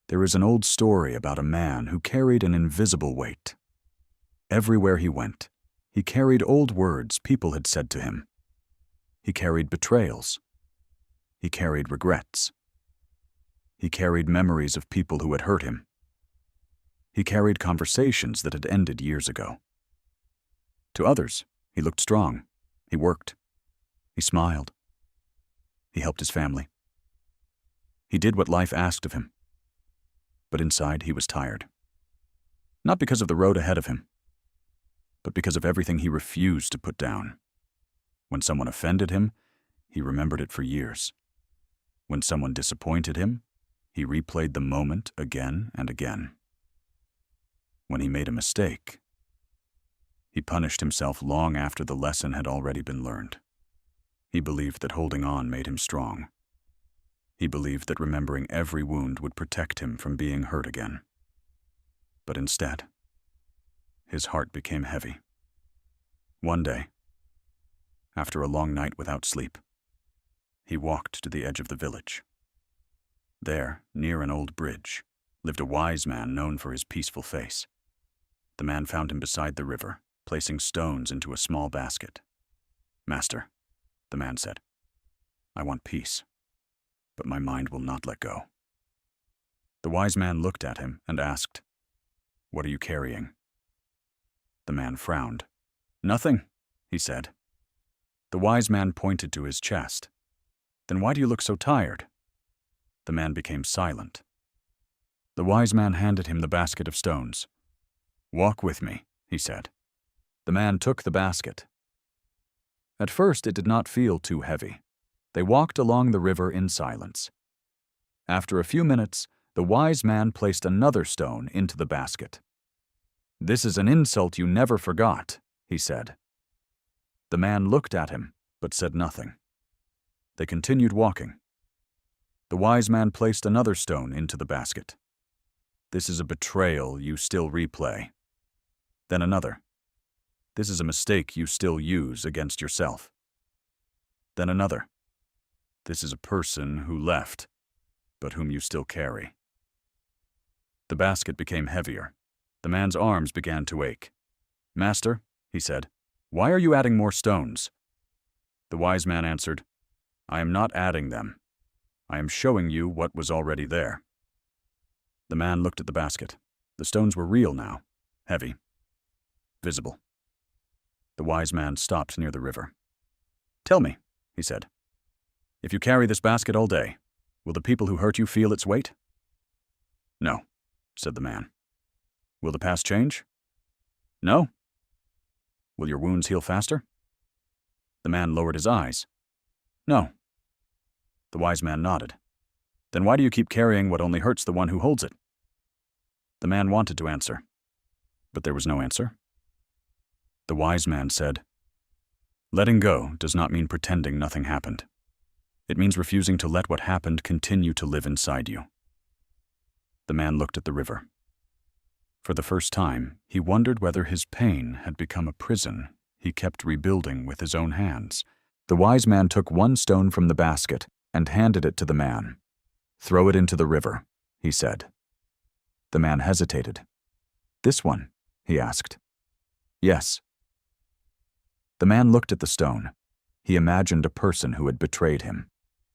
There is an old story about a man who carried an invisible weight. Everywhere he went, he carried old words people had said to him. He carried betrayals. He carried regrets. He carried memories of people who had hurt him. He carried conversations that had ended years ago. To others, he looked strong. He worked. He smiled. He helped his family. He did what life asked of him. But inside, he was tired. Not because of the road ahead of him, but because of everything he refused to put down. When someone offended him, he remembered it for years. When someone disappointed him, he replayed the moment again and again. When he made a mistake, he punished himself long after the lesson had already been learned. He believed that holding on made him strong. He believed that remembering every wound would protect him from being hurt again. But instead, his heart became heavy. One day, after a long night without sleep, he walked to the edge of the village. There, near an old bridge, lived a wise man known for his peaceful face. The man found him beside the river, placing stones into a small basket. "Master," the man said, "I want peace, but my mind will not let go." The wise man looked at him and asked, "What are you carrying?" The man frowned. "Nothing," he said. The wise man pointed to his chest. "Then why do you look so tired?" The man became silent. The wise man handed him the basket of stones. "Walk with me," he said. The man took the basket. At first, it did not feel too heavy. They walked along the river in silence. After a few minutes, the wise man placed another stone into the basket. "This is an insult you never forgot," he said. The man looked at him, but said nothing. They continued walking. The wise man placed another stone into the basket. "This is a betrayal you still replay." Then another. "This is a mistake you still use against yourself." Then another. "This is a person who left, but whom you still carry." The basket became heavier. The man's arms began to ache. "Master," he said, "why are you adding more stones?" The wise man answered, "I am not adding them. I am showing you what was already there." The man looked at the basket. The stones were real now, heavy, visible. The wise man stopped near the river. "Tell me," he said, "if you carry this basket all day, will the people who hurt you feel its weight?" "No," said the man. "Will the past change?" "No." "Will your wounds heal faster?" The man lowered his eyes. "No." The wise man nodded. "Then why do you keep carrying what only hurts the one who holds it?" The man wanted to answer, but there was no answer. The wise man said, "Letting go does not mean pretending nothing happened. It means refusing to let what happened continue to live inside you." The man looked at the river. For the first time, he wondered whether his pain had become a prison he kept rebuilding with his own hands. The wise man took one stone from the basket and handed it to the man. "Throw it into the river," he said. The man hesitated. "This one?" he asked. "Yes." The man looked at the stone. He imagined a person who had betrayed him.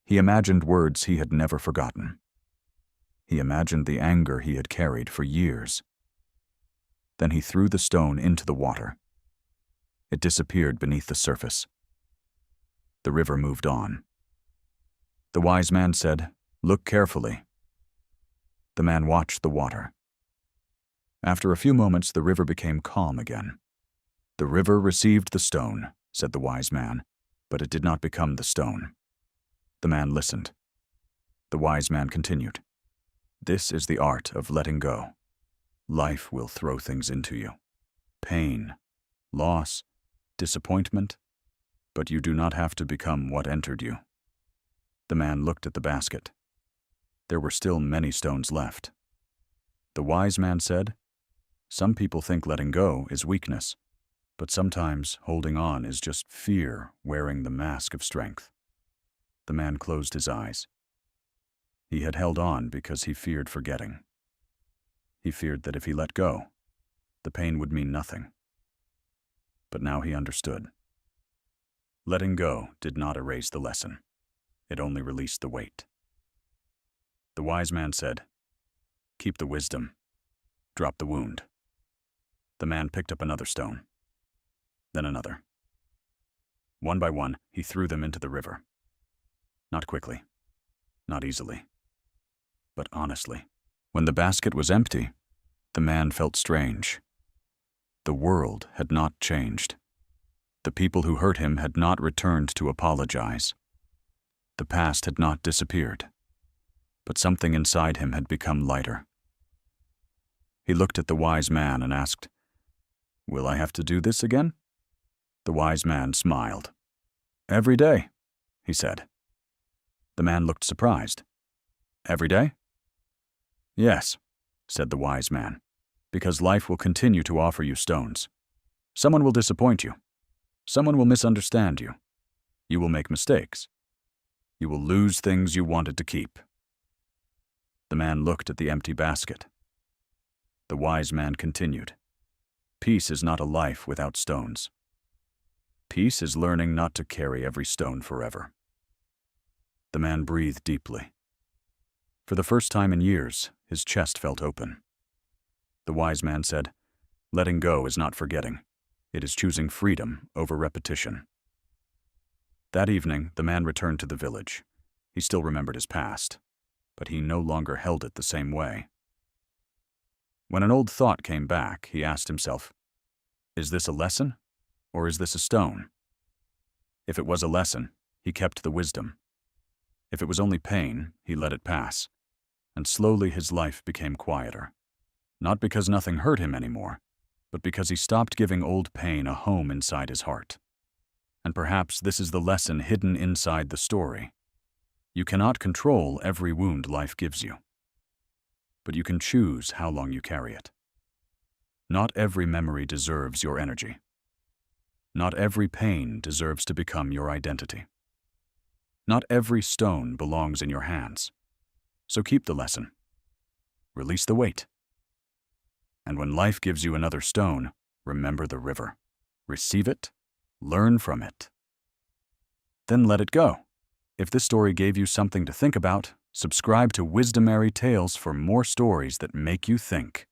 He imagined words he had never forgotten. He imagined the anger he had carried for years. Then he threw the stone into the water. It disappeared beneath the surface. The river moved on. The wise man said, "Look carefully." The man watched the water. After a few moments, the river became calm again. "The river received the stone," said the wise man, "but it did not become the stone." The man listened. The wise man continued, "This is the art of letting go. Life will throw things into you. Pain, loss, disappointment, but you do not have to become what entered you." The man looked at the basket. There were still many stones left. The wise man said, "Some people think letting go is weakness, but sometimes holding on is just fear wearing the mask of strength." The man closed his eyes. He had held on because he feared forgetting. He feared that if he let go, the pain would mean nothing. But now he understood. Letting go did not erase the lesson. It only released the weight. The wise man said, "Keep the wisdom. Drop the wound." The man picked up another stone, then another. One by one, he threw them into the river. Not quickly, not easily, but honestly. When the basket was empty, the man felt strange. The world had not changed. The people who hurt him had not returned to apologize. The past had not disappeared, but something inside him had become lighter. He looked at the wise man and asked, "Will I have to do this again?" The wise man smiled. "Every day," he said. The man looked surprised. "Every day?" "Yes," said the wise man, "because life will continue to offer you stones. Someone will disappoint you. Someone will misunderstand you. You will make mistakes. You will lose things you wanted to keep." The man looked at the empty basket. The wise man continued, "Peace is not a life without stones. Peace is learning not to carry every stone forever." The man breathed deeply. For the first time in years, his chest felt open. The wise man said, "Letting go is not forgetting. It is choosing freedom over repetition." That evening, the man returned to the village. He still remembered his past, but he no longer held it the same way. When an old thought came back, he asked himself, "Is this a lesson, or is this a stone?" If it was a lesson, he kept the wisdom. If it was only pain, he let it pass, and slowly his life became quieter. Not because nothing hurt him anymore, but because he stopped giving old pain a home inside his heart. And perhaps this is the lesson hidden inside the story. You cannot control every wound life gives you, but you can choose how long you carry it. Not every memory deserves your energy. Not every pain deserves to become your identity. Not every stone belongs in your hands. So keep the lesson. Release the weight. And when life gives you another stone, remember the river. Receive it, learn from it, then let it go. If this story gave you something to think about, subscribe to Wisdomary Tales for more stories that make you think.